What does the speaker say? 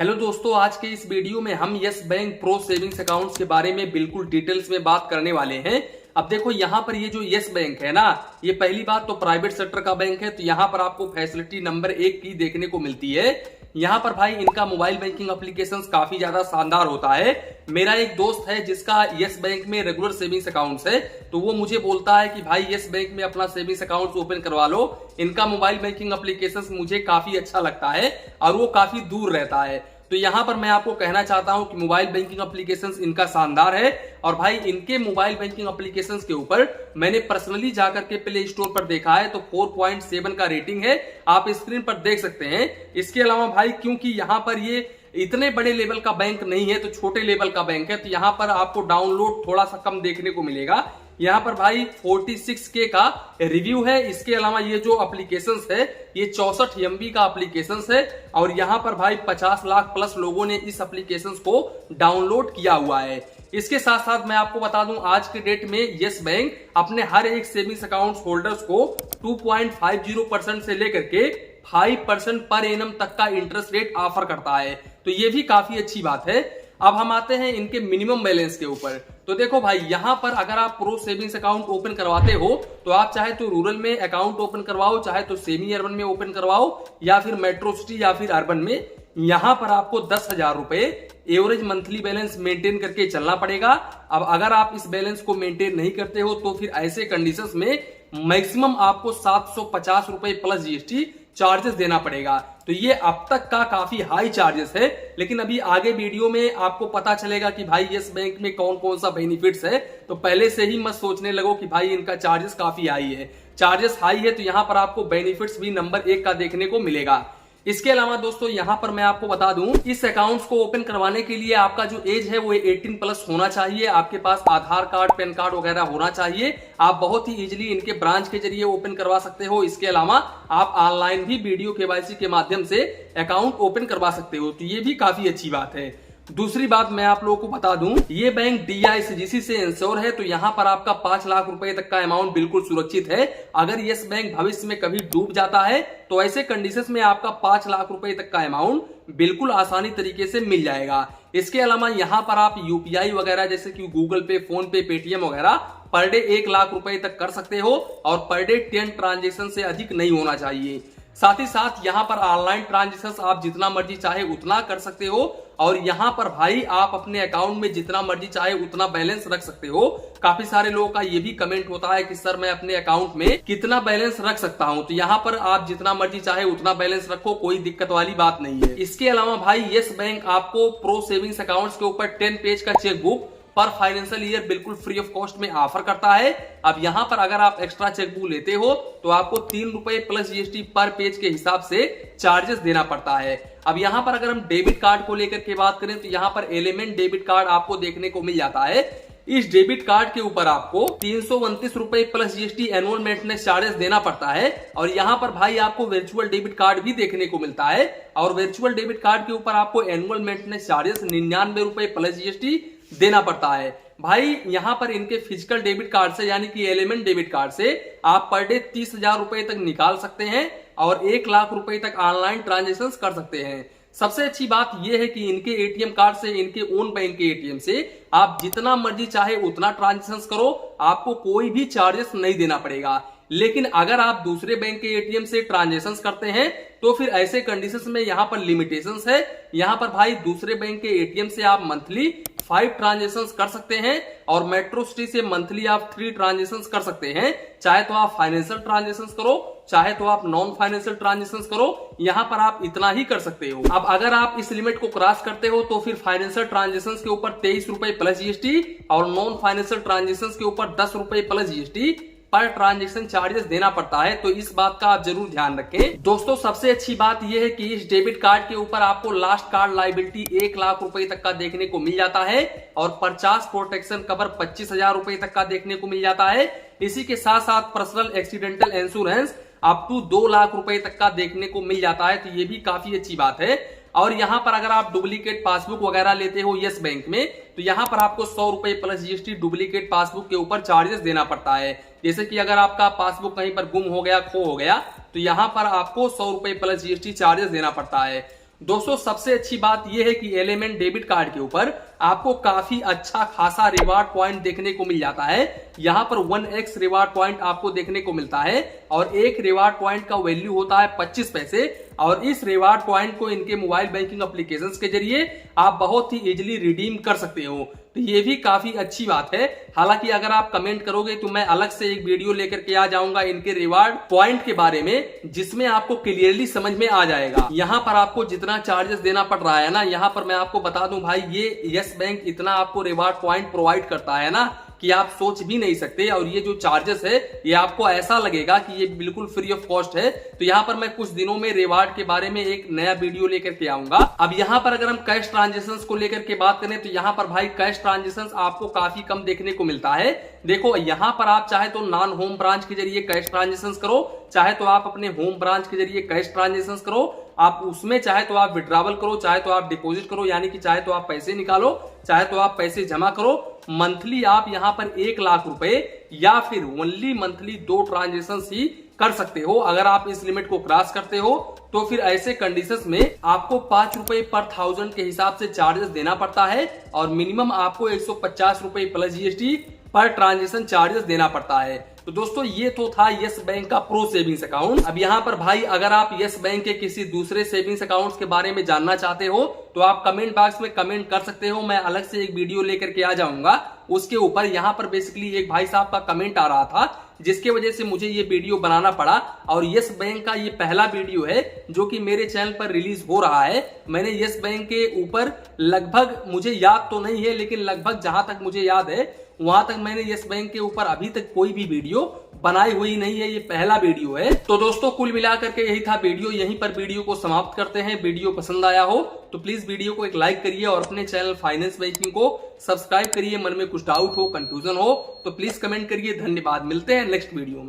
Hello दोस्तों, आज के इस वीडियो में हम yes bank pro savings accounts के बारे में बिल्कुल डिटेल्स में बात करने वाले हैं। अब देखो यहाँ पर ये जो यस बैंक है ना, ये पहली बात तो प्राइवेट सेक्टर का बैंक है, तो यहाँ पर आपको फैसिलिटी नंबर 1 की देखने को मिलती है। यहाँ पर भाई इनका मोबाइल बैंकिंग एप्लीकेशंस काफी ज्यादा शानदार होता है। मेरा एक दोस्त है जिसका यस बैंक में रेगुलर सेविंग्स अकाउंट्स है, तो वो मुझे बोलता है कि भाई यस बैंक में अपना सेविंग्स अकाउंट ओपन करवा लो, इनका मोबाइल बैंकिंग एप्लीकेशंस मुझे काफी अच्छा लगता है और वो काफी दूर रहता है। तो यहाँ पर मैं आपको कहना चाहता हूं कि मोबाइल बैंकिंग एप्लीकेशंस इनका शानदार है। और भाई इनके मोबाइल बैंकिंग एप्लीकेशंस के ऊपर मैंने पर्सनली जाकर के प्ले स्टोर पर देखा है, तो 4.7 का रेटिंग है, आप स्क्रीन पर देख सकते हैं। इसके अलावा भाई क्योंकि यहाँ पर ये इतने बड़े लेवल का बैंक नहीं है, तो छोटे लेवल का बैंक है, तो यहाँ पर आपको डाउनलोड थोड़ा सा कम देखने को मिलेगा। यहाँ पर भाई 46K का रिव्यू है। इसके अलावा ये जो एप्लीकेशंस है ये 64 MB का एप्लीकेशंस है और यहाँ पर भाई 50 लाख प्लस लोगों ने इस एप्लीकेशंस को डाउनलोड किया हुआ है। इसके साथ साथ मैं आपको बता दूं, आज के डेट में यस बैंक अपने हर एक सेविंग्स अकाउंट होल्डर्स को 2.50% से लेकर के 5% पर एनम तक का इंटरेस्ट रेट ऑफर करता है, तो ये भी काफी अच्छी बात है। अब हम आते हैं इनके मिनिमम बैलेंस के ऊपर। तो देखो भाई यहाँ पर अगर आप प्रो सेविंग्स अकाउंट ओपन करवाते हो तो आप चाहे तो रूरल में अकाउंट ओपन करवाओ, चाहे तो सेमी अर्बन में ओपन करवाओ या फिर मेट्रो सिटी या फिर अर्बन में, यहाँ पर आपको 10,000 रुपए एवरेज मंथली बैलेंस मेंटेन करके चलना पड़ेगा। अब अगर आप इस बैलेंस को मेंटेन नहीं करते हो तो फिर ऐसे कंडीशंस में मैक्सिमम आपको 750 रुपए प्लस जीएसटी चार्जेस देना पड़ेगा। तो ये अब तक का काफी हाई चार्जेस है, लेकिन अभी आगे वीडियो में आपको पता चलेगा कि भाई यस बैंक में कौन कौन सा बेनिफिट्स है। तो पहले से ही मत सोचने लगो कि भाई इनका चार्जेस काफी हाई है। चार्जेस हाई है तो यहाँ पर आपको बेनिफिट्स भी नंबर 1 का देखने को मिलेगा। इसके अलावा दोस्तों यहाँ पर मैं आपको बता दूं, इस अकाउंट्स को ओपन करवाने के लिए आपका जो एज है वो 18 प्लस होना चाहिए। आपके पास आधार कार्ड, पैन कार्ड वगैरह होना चाहिए। आप बहुत ही इजीली इनके ब्रांच के जरिए ओपन करवा सकते हो। इसके अलावा आप ऑनलाइन भी वीडियो केवाईसी के माध्यम से अकाउंट ओपन करवा सकते हो, तो ये भी काफी अच्छी बात है। दूसरी बात मैं आप लोगों को बता दूं, ये बैंक DICGC से इंश्योर है, तो यहाँ पर आपका 5 लाख रुपए तक का अमाउंट बिल्कुल सुरक्षित है। अगर यस बैंक भविष्य में कभी डूब जाता है तो ऐसे कंडीशंस में आपका 5 लाख रुपए तक का अमाउंट बिल्कुल आसानी तरीके से मिल जाएगा। इसके अलावा यहाँ पर आप UPI वगैरह जैसे कि गूगल पे, फोन पे, पेटीएम वगैरह पर डे 1 लाख रुपए तक कर सकते हो और पर डे 10 ट्रांजेक्शन से अधिक नहीं होना चाहिए। साथ ही साथ यहाँ पर ऑनलाइन ट्रांजेक्शन आप जितना मर्जी चाहे उतना कर सकते हो और यहाँ पर भाई आप अपने अकाउंट में जितना मर्जी चाहे उतना बैलेंस रख सकते हो। काफी सारे लोगों का ये भी कमेंट होता है कि सर मैं अपने अकाउंट में कितना बैलेंस रख सकता हूँ, तो यहाँ पर आप जितना मर्जी चाहे उतना बैलेंस रखो, कोई दिक्कत वाली बात नहीं है। इसके अलावा भाई यस बैंक आपको प्रो सेविंग्स अकाउंट्स के ऊपर 10 पेज का चेकबुक पर फाइनेंशियल ईयर बिल्कुल फ्री ऑफ कॉस्ट में ऑफर करता है। अब यहाँ पर अगर आप एक्स्ट्रा चेकबुक लेते हो तो आपको 3 रुपए प्लस जीएसटी पर पेज के हिसाब से चार्जेस देना पड़ता है। अब यहाँ पर अगर हम डेबिट कार्ड को लेकर के बात करें तो यहाँ पर एलिमेंट डेबिट कार्ड आपको देखने को मिल जाता है। इस डेबिट कार्ड के ऊपर आपको 329 रुपए plus GST annual maintenance charges देना पड़ता है। और यहाँ पर भाई आपको वर्चुअल डेबिट कार्ड भी देखने को मिलता है और वर्चुअल डेबिट कार्ड के ऊपर आपको एनुअल मेंटेनेंस चार्जेस 99 रुपए प्लस जीएसटी देना पड़ता है। भाई यहाँ पर इनके फिजिकल डेबिट कार्ड से यानी कि एलिमेंट डेबिट कार्ड से आप पर डे 30,000 रुपए तक निकाल सकते हैं और 1 लाख रुपए तक ऑनलाइन ट्रांजेक्शन कर सकते हैं। सबसे अच्छी बात यह है कि इनके एटीएम कार्ड से, इनके ओन बैंक के एटीएम से आप जितना मर्जी चाहे उतना ट्रांजेक्शन करो, आपको कोई भी चार्जेस नहीं देना पड़ेगा। लेकिन अगर आप दूसरे बैंक के एटीएम से ट्रांजेक्शन करते हैं तो फिर ऐसे कंडीशंस में यहाँ पर लिमिटेशंस है। यहाँ पर भाई दूसरे बैंक के एटीएम से आप मंथली 5 ट्रांजेक्शन कर सकते हैं और मेट्रो सिटी से मंथली आप 3 ट्रांजेक्शन कर सकते हैं। चाहे तो आप फाइनेंशियल ट्रांजेक्शन करो, चाहे तो आप नॉन फाइनेंशियल ट्रांजेक्शन करो, यहाँ पर आप इतना ही कर सकते हो। अब अगर आप इस लिमिट को क्रॉस करते हो तो फिर फाइनेंशियल ट्रांजेक्शन के ऊपर 23 रुपए प्लस जीएसटी और नॉन फाइनेंशियल ट्रांजेक्शन के ऊपर 10 रुपए plus GST per transaction charges देना पड़ता है, तो इस बात का आप जरूर ध्यान रखें। दोस्तों सबसे अच्छी बात यह है कि इस डेबिट कार्ड के ऊपर आपको लास्ट कार्ड लायबिलिटी 1 लाख रुपए तक का देखने को मिल जाता है और परचास प्रोटेक्शन कवर 25,000 रुपए तक का देखने को मिल जाता है। इसी के साथ साथ personal accidental insurance up to 2 lakh रुपए तक का देखने को मिल जाता है, तो ये भी काफी अच्छी बात है। और यहाँ पर अगर आप डुप्लीकेट पासबुक वगैरह लेते हो यस बैंक में तो यहाँ पर आपको 100 रुपए प्लस जीएसटी डुप्लीकेट पासबुक के ऊपर चार्जेस देना पड़ता है। जैसे कि अगर आपका पासबुक कहीं पर गुम हो गया, खो हो गया, तो यहाँ पर आपको 100 रुपए प्लस जीएसटी चार्जेस देना पड़ता है। दोस्तों सबसे अच्छी बात यह है कि एलिमेंट डेबिट कार्ड के ऊपर आपको काफी अच्छा खासा रिवार्ड पॉइंट देखने को मिल जाता है। यहां पर 1x रिवार्ड पॉइंट आपको देखने को मिलता है और एक रिवार्ड पॉइंट का वैल्यू होता है 25 पैसे और इस रिवार्ड पॉइंट को इनके मोबाइल बैंकिंग एप्लीकेशंस के जरिए आप बहुत ही इजीली रिडीम कर सकते हो। तो ये भी काफी अच्छी बात है। हालांकि अगर आप कमेंट करोगे तो मैं अलग से एक वीडियो लेकर के आ जाऊंगा इनके रिवार्ड पॉइंट के बारे में, जिसमें आपको क्लियरली समझ में आ जाएगा। यहाँ पर आपको जितना चार्जेस देना पड़ रहा है ना, यहाँ पर मैं आपको बता दूं भाई, ये यस बैंक इतना आपको रिवार्ड पॉइंट प्रोवाइड करता है ना कि आप सोच भी नहीं सकते। और ये जो चार्जेस है ये आपको ऐसा लगेगा कि ये बिल्कुल फ्री ऑफ कॉस्ट है। तो यहाँ पर मैं कुछ दिनों में रिवार्ड के बारे में एक नया वीडियो लेकर के आऊंगा। अब यहाँ पर अगर हम कैश ट्रांजेक्शंस को लेकर के बात करें तो यहाँ पर भाई कैश ट्रांजेक्शंस आपको काफी कम देखने को मिलता है। देखो यहाँ पर आप चाहे तो नॉन होम ब्रांच के जरिए कैश ट्रांजेक्शंस करो, चाहे तो आप अपने होम ब्रांच के जरिए कैश ट्रांजेक्शंस करो। आप उसमें चाहे तो आप विड्रॉवल करो, चाहे तो आप डिपॉजिट करो, यानी कि चाहे तो आप पैसे निकालो, चाहे तो आप पैसे जमा करो। मंथली आप यहाँ पर 1 लाख रुपए या फिर ओनली मंथली 2 ट्रांजेक्शन ही कर सकते हो। अगर आप इस लिमिट को क्रॉस करते हो तो फिर ऐसे कंडीशंस में आपको 5 रुपए पर 1000 के हिसाब से चार्जेस देना पड़ता है और मिनिमम आपको 150 रुपए plus GST per transaction charges देना पड़ता है। तो दोस्तों ये तो था यस बैंक का प्रो सेविंग्स अकाउंट। अब यहाँ पर भाई अगर आप यस बैंक के किसी दूसरे सेविंग्स अकाउंट्स के बारे में जानना चाहते हो तो आप कमेंट बॉक्स में कमेंट कर सकते हो, मैं अलग से एक वीडियो लेकर के आ जाऊंगा उसके ऊपर। यहाँ पर बेसिकली एक भाई साहब का कमेंट आ रहा था जिसके वजह से मुझे ये वीडियो बनाना पड़ा और यस बैंक का ये पहला वीडियो है जो कि मेरे चैनल पर रिलीज हो रहा है। मैंने यस बैंक के ऊपर लगभग, मुझे याद तो नहीं है लेकिन लगभग जहां तक मुझे याद है वहां तक मैंने यस बैंक के ऊपर अभी तक कोई भी वीडियो बनाई हुई नहीं है, ये पहला वीडियो है। तो दोस्तों कुल मिलाकर के यही था वीडियो, यहीं पर वीडियो को समाप्त करते हैं। वीडियो पसंद आया हो तो प्लीज वीडियो को एक लाइक करिए और अपने चैनल फाइनेंस बैंकिंग को सब्सक्राइब करिए। मन में कुछ डाउट हो, कंफ्यूजन हो तो प्लीज कमेंट करिए। धन्यवाद, मिलते हैं नेक्स्ट वीडियो में।